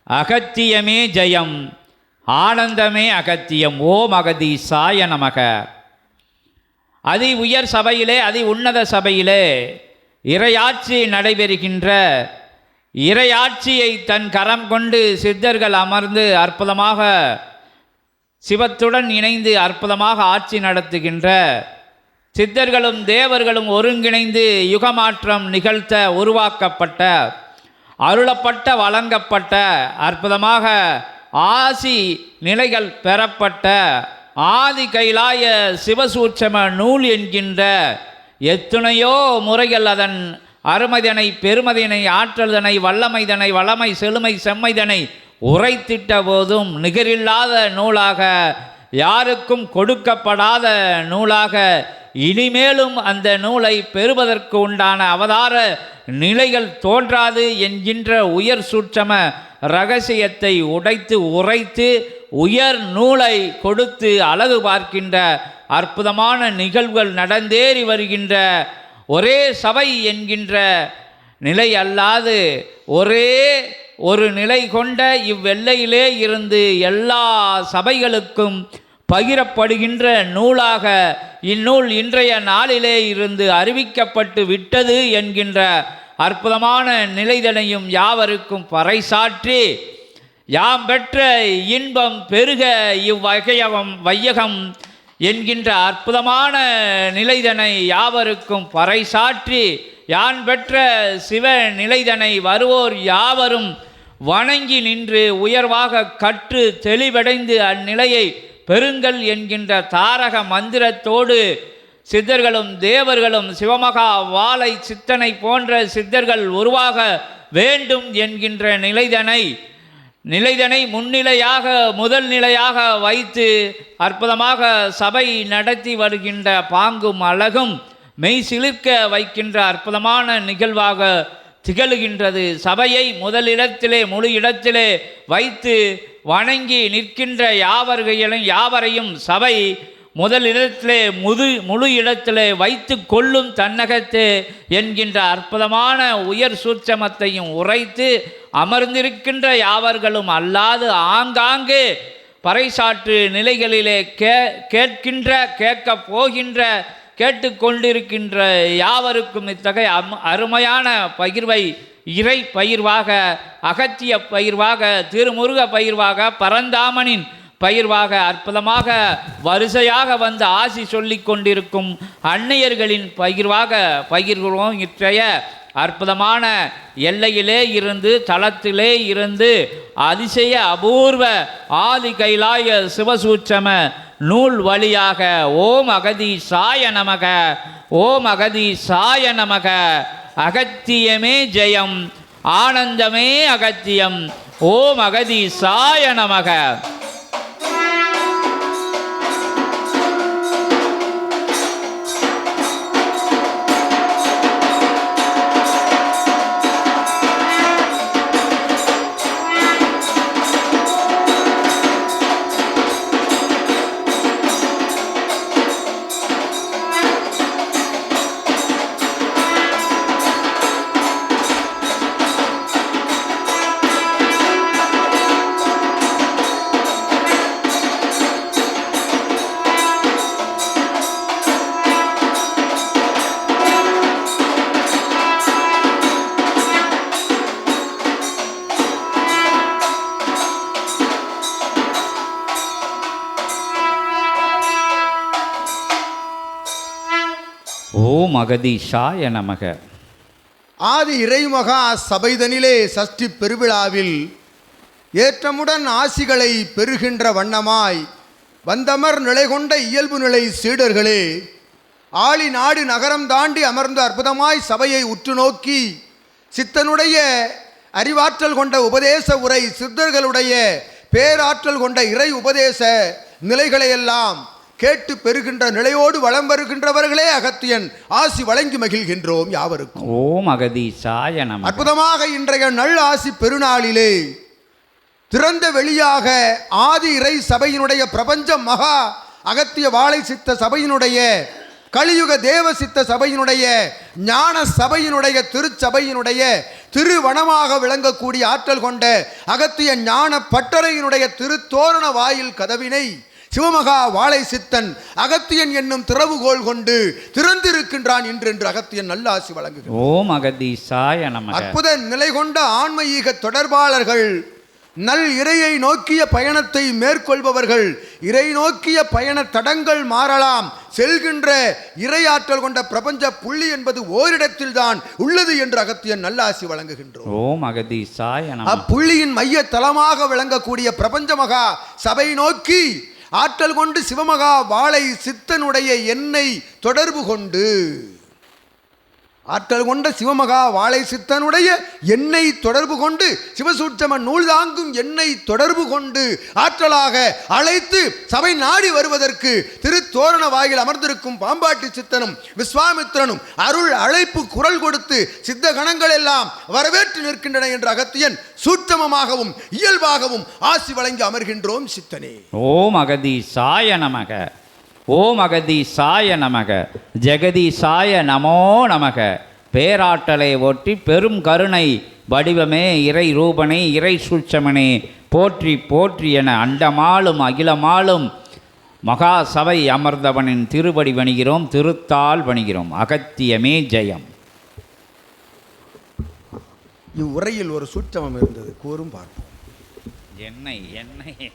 அகத்தியமே ஜெயம், ஆனந்தமே அகத்தியம். ஓம் அகதீசாய நமக. அதி உயர் சபையிலே, அதி உன்னத சபையிலே இறையாட்சி நடைபெறுகின்ற இறையாட்சியை தன் கரம் கொண்டு சித்தர்கள் அமர்ந்து அற்புதமாக சிவத்துடன் இணைந்து அற்புதமாக ஆட்சி நடத்துகின்ற சித்தர்களும் தேவர்களும் ஒருங்கிணைந்து யுகமாற்றம் நிகழ்த்த உருவாக்கப்பட்ட, அருளப்பட்ட, வழங்கப்பட்ட, அற்புதமாக ஆசி நிலைகள் பெறப்பட்ட ஆதி கைலாய சிவசூட்சம நூல் என்கின்ற எத்துணையோ முறைகள் அதன் அருமதினை, பெருமதினை, ஆற்றல்தனை, வல்லமைதனை, வளமை, செழுமை, செம்மைதனை உரைத்திட்ட போதும் நிகரில்லாத நூலாக, யாருக்கும் கொடுக்கப்படாத நூலாக, இனிமேலும் அந்த நூலை பெறுவதற்கு உண்டான அவதார நிலைகள் தோன்றாது என்கின்ற உயர் சூட்சம இரகசியத்தை உடைத்து உரைத்து உயர் நூலை கொடுத்து அழகு பார்க்கின்ற அற்புதமான நிகழ்வுகள் நடந்தேறி வருகின்ற ஒரே சபை என்கின்ற நிலை அல்லாது ஒரே ஒரு நிலை கொண்ட இவ்வெல்லையிலே இருந்து எல்லா சபைகளுக்கும் பகிரப்படுகின்ற நூலாக இந்நூல் இன்றைய நாளிலே இருந்து அறிவிக்கப்பட்டு விட்டது என்கின்ற அற்புதமான நிலைதனையும் யாவருக்கும் பறைசாற்றி, யாம் பெற்ற இன்பம் பெருக வையகம் என்கின்ற அற்புதமான நிலைதனை யாவருக்கும் பறைசாற்றி, யான் பெற்ற சிவ நிலைதனை வருவோர் யாவரும் வணங்கி நின்று உயர்வாக கற்று தெளிவடைந்து அந்நிலையை பெருங்கள் என்கின்ற தாரக மந்திரத்தோடு சித்தர்களும் தேவர்களும் சிவமகா வாழை சித்தனை போன்ற சித்தர்கள் உருவாக வேண்டும் என்கின்ற நிலைதனை முன்னிலையாக, முதல் நிலையாக வைத்து அற்புதமாக சபை நடத்தி வருகின்ற பாங்கும் அழகும் மெய் சிலிர்க்க வைக்கின்ற அற்புதமான நிகழ்வாக திகழ்கின்றது. சபையை முதலிடத்திலே, முழு இடத்திலே வைத்து வணங்கி நிற்கின்ற யாவரையும் சபை முதலிடத்திலே, முழு இடத்திலே வைத்து கொள்ளும் தன்னகத்தே என்கின்ற அற்புதமான உயர் சூட்சமத்தையும் உரைத்து அமர்ந்திருக்கின்ற யாவர்களும் அல்லாது ஆங்காங்கே பறைசாற்று நிலைகளிலே கேட்கப் போகின்ற, கேட்டுக்கொண்டிருக்கின்ற யாவருக்கும் இத்தகைய அருமையான பகிர்வை இறை பயிர்வாக, அகத்திய பயிர்வாக, திருமுருக பயிர்வாக, பரந்தாமனின் பயிர்வாக அற்புதமாக வரிசையாக வந்து ஆசி சொல்லி கொண்டிருக்கும் அன்னையர்களின் பகிர்வாக பகிர்கிறோம். இற்றைய அற்புதமான எல்லையிலே இருந்து, தளத்திலே இருந்து அதிசய அபூர்வ ஆதி கைலாய சிவசூட்சம நூல் வழியாக ஓம் அகதீசாய நமக, ஓம் அகதீசாய நமக. அகத்தியமே ஜெயம், ஆனந்தமே அகத்தியம். ஓம் அகதீசாய நமக. ஓம் அகதீசாய நமக. ஆதி இறைமகா சபைதனிலே சஷ்டி பெருவிழாவில் ஏற்றமுடன் ஆசிகளை பெறுகின்ற வண்ணமாய் வந்தமர் நிலை கொண்ட இயல்பு நிலை சீடர்களே, ஆளி நாடு நகரம் தாண்டி அமர்ந்து அற்புதமாய் சபையை உற்று நோக்கி சித்தனுடைய அறிவாற்றல் கொண்ட உபதேச உரை, சித்தர்களுடைய பேராற்றல் கொண்ட இறை உபதேச நிலைகளையெல்லாம் கேட்டு பெறுகின்ற நிலையோடு வளம் வருகின்றவர்களே அகத்தியன் ஆசி வழங்கி மகிழ்கின்றோம் யாவருக்கும். ஓம் அகதீசாய நமக. அற்புதமாக இன்றைய நல் ஆசி பெருநாளிலே திறந்த வெளியாக ஆதி இறை சபையினுடைய பிரபஞ்ச மகா அகத்திய வாழை சித்த சபையினுடைய, கலியுக தேவ சித்த சபையினுடைய, ஞான சபையினுடைய, திருச்சபையினுடைய திருவனமாக விளங்கக்கூடிய ஆற்றல் கொண்ட அகத்திய ஞான பட்டறையினுடைய திருத்தோரண வாயில் கதவினை சிவமகா வாழை சித்தன் அகத்தியன் என்னும் திறவுகோல் கொண்டு திறந்திருக்கின்றான் என்று அகத்தியன் நல்லாசி வழங்குகிறார். ஓம் அகதீசாய நமக. அற்புத நிலை கொண்ட ஆன்மீக தொடர்பாளர்கள், நல் இறையை நோக்கிய பயணத்தை மேற்கொள்பவர்கள், இறை நோக்கிய பயண தடங்கள் மாறலாம், செல்கின்ற இறையாற்றல் கொண்ட பிரபஞ்ச புள்ளி என்பது ஓரிடத்தில் தான் உள்ளது என்று அகத்தியன் நல்லாசி வழங்குகின்றோம். ஓம் அகதீசாய நமக. அப்புள்ளியின் மைய தலமாக விளங்கக்கூடிய பிரபஞ்ச மகா சபை நோக்கி ஆற்றல் கொண்டு சிவமகா வாழை சித்தனுடைய எண்ணெய் தொடர்பு கொண்டு, ஆற்றல் கொண்ட சிவமகா வாழை சித்தனுடைய எண்ணெய் தொடர்பு கொண்டு, சிவசூட்சம நூல் தாங்கும் எண்ணெய் தொடர்பு கொண்டு ஆற்றலாக அழைத்து சபை நாடி வருவதற்கு திருத்தோரண வாயில் அமர்ந்திருக்கும் பாம்பாட்டி சித்தனும் விஸ்வாமித்திரனும் அருள் அழைப்பு குரல் கொடுத்து சித்த கணங்கள் எல்லாம் வரவேற்று நிற்கின்றன என்று அகத்தியன் சூட்சமமாகவும் இயல்பாகவும் ஆசி வழங்கி அமர்கின்றோம் சித்தனே. ஓம் அகதீசாய நமக. ஓம் அகதீசாய நமக. ஜெகதீசாய நமோ நமக. பேராற்றலை ஒட்டி பெரும் கருணை வடிவமே, இறை ரூபனே, இறை சூட்சமனே, போற்றி போற்றி என அண்டமாலும் அகிலமாலும் மகா சபை அமர்ந்தவனின் திருவடி வணிகிறோம், திருத்தால் வணிகிறோம். அகத்தியமே ஜெயம். இவ்வுரையில் ஒரு சூட்சமம் இருந்தது, கூறும் பார்ப்போம். எண்ணெய் எண்ணெய்